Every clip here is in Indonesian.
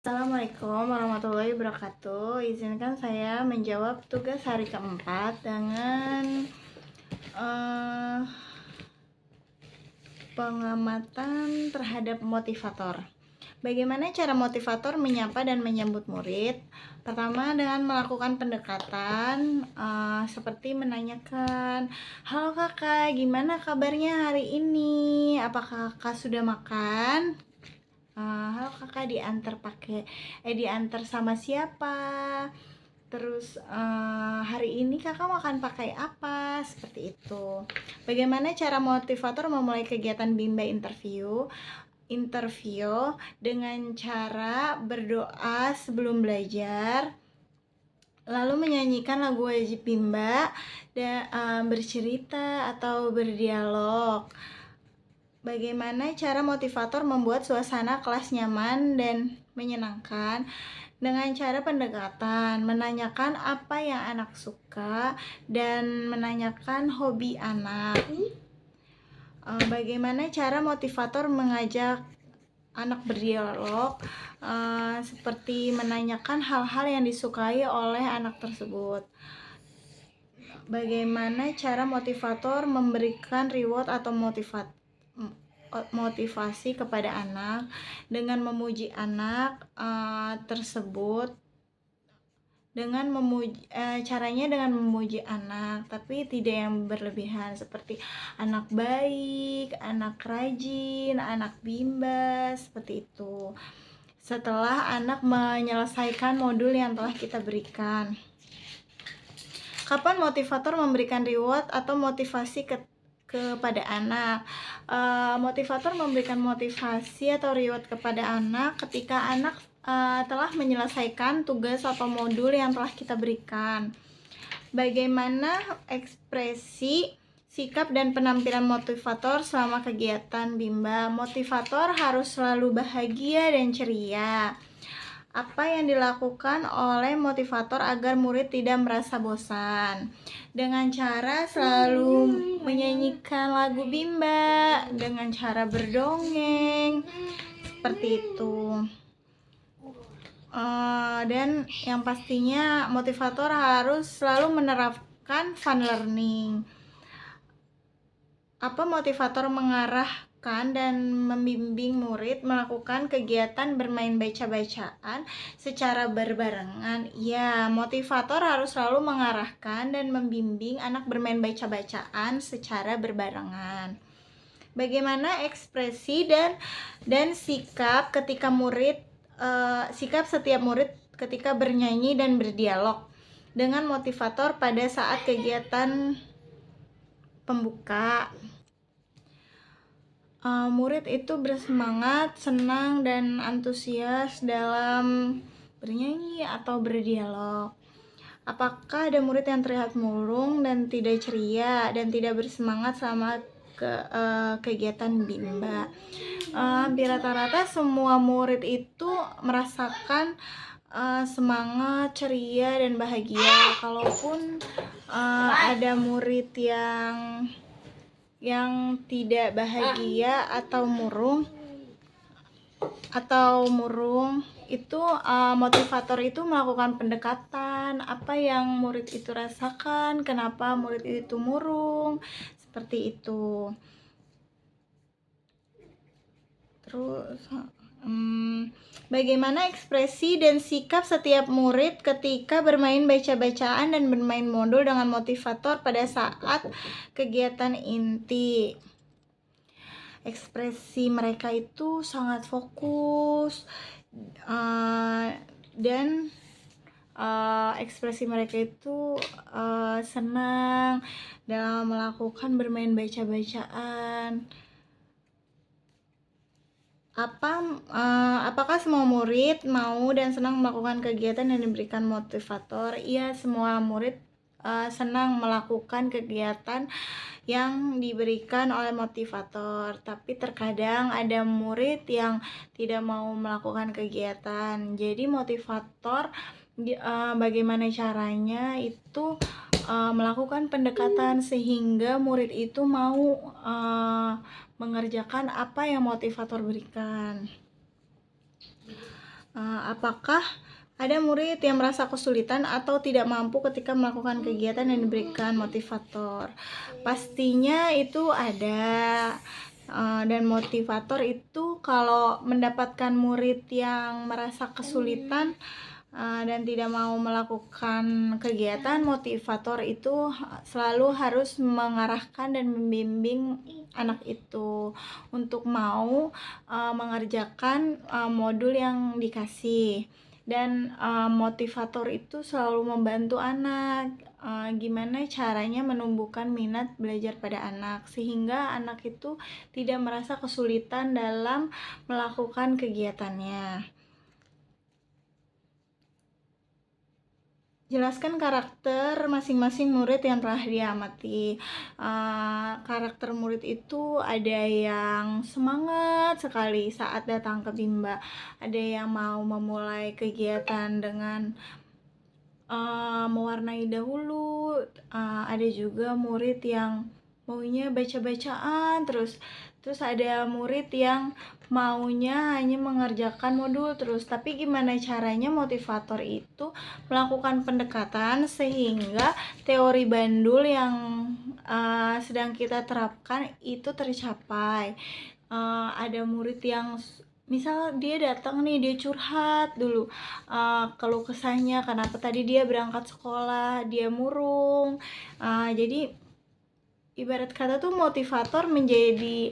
Assalamualaikum warahmatullahi wabarakatuh. Izinkan saya menjawab tugas hari keempat dengan pengamatan terhadap motivator. Bagaimana cara motivator menyapa dan menyambut murid? Pertama, dengan melakukan pendekatan seperti menanyakan, "Halo kakak, gimana kabarnya hari ini? Apakah kakak sudah makan? Halo kakak, diantar sama siapa? Terus hari ini kakak makan pakai apa?" Seperti itu. Bagaimana cara motivator memulai kegiatan Bimba interview dengan cara berdoa sebelum belajar, lalu menyanyikan lagu wajib Bimba dan bercerita atau berdialog. Bagaimana cara motivator membuat suasana kelas nyaman dan menyenangkan? Dengan cara pendekatan, menanyakan apa yang anak suka dan menanyakan hobi anak. Bagaimana cara motivator mengajak anak berdialog? Seperti menanyakan hal-hal yang disukai oleh anak tersebut. Bagaimana cara motivator memberikan reward atau motivasi kepada anak? Dengan memuji anak tersebut, caranya dengan memuji anak, tapi tidak yang berlebihan, seperti anak baik, anak rajin, anak Bimba, seperti itu. Setelah anak menyelesaikan modul yang telah kita berikan. Kapan motivator memberikan reward atau motivasi kepada anak? Motivator memberikan motivasi atau reward kepada anak ketika anak telah menyelesaikan tugas atau modul yang telah kita berikan. Bagaimana ekspresi, sikap, dan penampilan motivator selama kegiatan Bimba? Motivator harus selalu bahagia dan ceria. Apa yang dilakukan oleh motivator agar murid tidak merasa bosan? Dengan cara selalu menyanyikan lagu Bimba, dengan cara berdongeng, seperti itu. Dan yang pastinya motivator harus selalu menerapkan fun learning. Apa motivator mengarahkan dan membimbing murid melakukan kegiatan bermain baca-bacaan secara berbarengan? Ya, motivator harus selalu mengarahkan dan membimbing anak bermain baca-bacaan secara berbarengan. Bagaimana ekspresi dan sikap setiap murid ketika bernyanyi dan berdialog dengan motivator pada saat kegiatan pembuka? Murid itu bersemangat, senang, dan antusias dalam bernyanyi atau berdialog. Apakah ada murid yang terlihat murung dan tidak ceria dan tidak bersemangat selama kegiatan Bimba? Hampir rata-rata semua murid itu merasakan semangat, ceria, dan bahagia. Kalaupun ada murid yang tidak bahagia atau murung itu motivator itu melakukan pendekatan apa yang murid itu rasakan, kenapa murid itu murung, seperti itu. Terus bagaimana ekspresi dan sikap setiap murid ketika bermain baca-bacaan dan bermain modul dengan motivator pada saat kegiatan inti? Ekspresi mereka itu sangat fokus dan ekspresi mereka itu senang dalam melakukan bermain baca-bacaan. Apakah semua murid mau dan senang melakukan kegiatan yang diberikan motivator? Iya, semua murid senang melakukan kegiatan yang diberikan oleh motivator, tapi terkadang ada murid yang tidak mau melakukan kegiatan. Jadi motivator bagaimana caranya itu melakukan pendekatan sehingga murid itu mau mengerjakan apa yang motivator berikan. Apakah ada murid yang merasa kesulitan atau tidak mampu ketika melakukan kegiatan yang diberikan motivator? Pastinya itu ada. Dan motivator itu kalau mendapatkan murid yang merasa kesulitan dan tidak mau melakukan kegiatan, motivator itu selalu harus mengarahkan dan membimbing anak itu untuk mau mengerjakan modul yang dikasih. Dan motivator itu selalu membantu anak gimana caranya menumbuhkan minat belajar pada anak sehingga anak itu tidak merasa kesulitan dalam melakukan kegiatannya. Jelaskan karakter masing-masing murid yang telah diamati. Karakter murid itu ada yang semangat sekali saat datang ke Bimba, ada yang mau memulai kegiatan dengan mewarnai dahulu, ada juga murid yang maunya baca-bacaan terus ada murid yang maunya hanya mengerjakan modul terus. Tapi gimana caranya motivator itu melakukan pendekatan sehingga teori bandul yang sedang kita terapkan itu tercapai. Ada murid yang misal dia datang nih, dia curhat dulu keluh kesahnya kenapa tadi dia berangkat sekolah dia murung. Jadi ibarat kata tuh motivator menjadi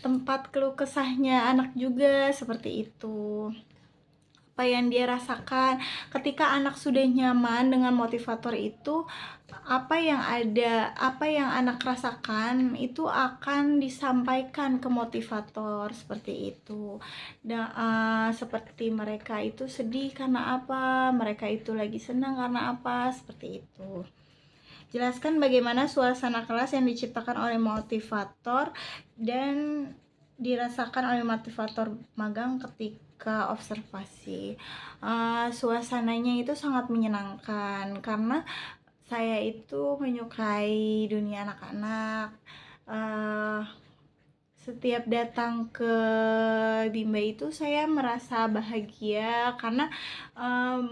tempat keluh kesahnya anak juga, seperti itu. Apa yang dia rasakan ketika anak sudah nyaman dengan motivator itu, apa yang anak rasakan itu akan disampaikan ke motivator, seperti itu. Dan seperti mereka itu sedih karena apa, mereka itu lagi senang karena apa, seperti itu. Jelaskan bagaimana suasana kelas yang diciptakan oleh motivator dan dirasakan oleh motivator magang ketika observasi. Suasananya itu sangat menyenangkan karena saya itu menyukai dunia anak-anak. Setiap datang ke Bimba itu saya merasa bahagia karena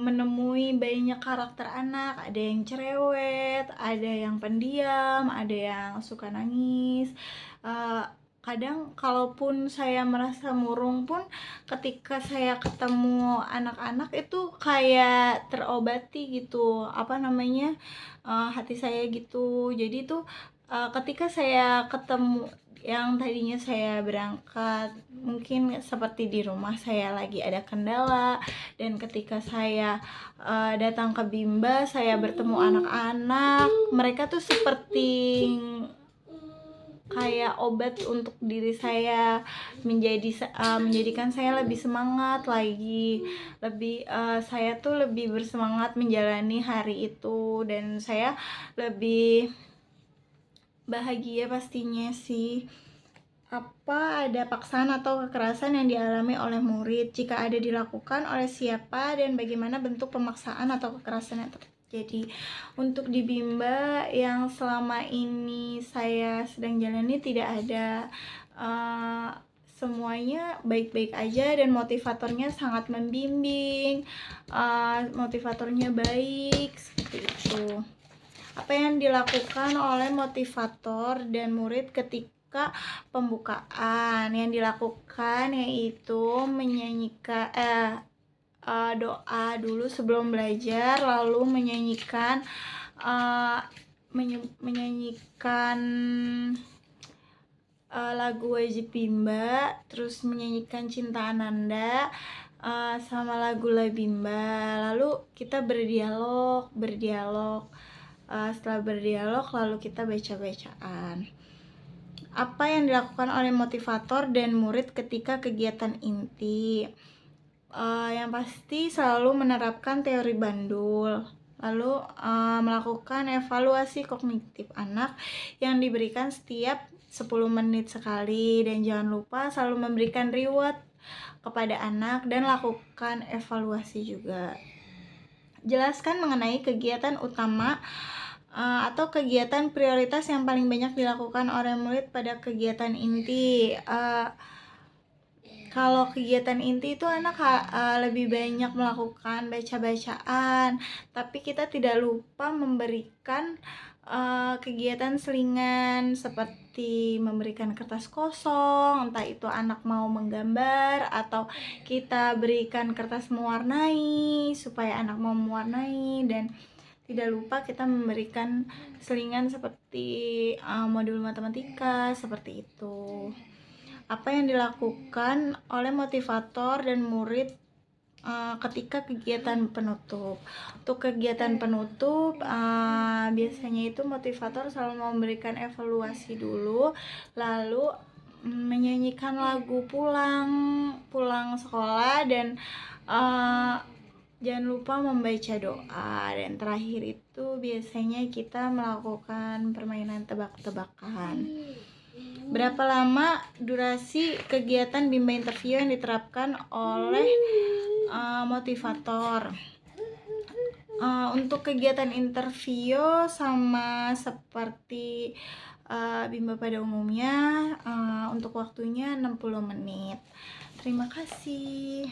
menemui banyak karakter anak, ada yang cerewet, ada yang pendiam, ada yang suka nangis. Kadang kalaupun saya merasa murung pun ketika saya ketemu anak-anak itu kayak terobati gitu, hati saya gitu. Jadi tuh ketika saya ketemu yang tadinya saya berangkat mungkin seperti di rumah saya lagi ada kendala, dan ketika saya datang ke Bimba saya bertemu anak-anak, mereka tuh seperti kayak obat untuk diri saya, menjadikan saya lebih semangat lagi, saya tuh lebih bersemangat menjalani hari itu, dan saya lebih bahagia pastinya sih. Apa ada paksaan atau kekerasan yang dialami oleh murid? Jika ada, dilakukan oleh siapa dan bagaimana bentuk pemaksaan atau kekerasan yang terjadi? Untuk di Bimba yang selama ini saya sedang jalani tidak ada. Semuanya baik-baik aja dan motivatornya sangat membimbing, motivatornya baik, seperti itu. Apa yang dilakukan oleh motivator dan murid ketika pembukaan? Yang dilakukan yaitu menyanyikan doa dulu sebelum belajar, lalu menyanyikan lagu wajib Bimba, terus menyanyikan Cinta Ananda sama lagu La Bimba. Lalu kita berdialog. Setelah berdialog lalu kita baca-bacaan. Apa yang dilakukan oleh motivator dan murid ketika kegiatan inti? Yang pasti selalu menerapkan teori bandul, lalu melakukan evaluasi kognitif anak yang diberikan setiap 10 menit sekali, dan jangan lupa selalu memberikan reward kepada anak dan lakukan evaluasi juga. Jelaskan mengenai kegiatan utama atau kegiatan prioritas yang paling banyak dilakukan oleh murid pada kegiatan inti. Kalau kegiatan inti itu anak lebih banyak melakukan baca-bacaan, tapi kita tidak lupa memberikan kegiatan selingan seperti memberikan kertas kosong, entah itu anak mau menggambar atau kita berikan kertas mewarnai supaya anak mau mewarnai, dan tidak lupa kita memberikan selingan seperti modul matematika seperti itu. Apa yang dilakukan oleh motivator dan murid ketika kegiatan penutup? Untuk kegiatan penutup biasanya itu motivator selalu memberikan evaluasi dulu, lalu menyanyikan lagu pulang sekolah, dan jangan lupa membaca doa, dan terakhir itu biasanya kita melakukan permainan tebak-tebakan. Berapa lama durasi kegiatan bimbel interview yang diterapkan oleh motivator? Untuk kegiatan interview sama seperti bimbel pada umumnya, untuk waktunya 60 menit. Terima kasih.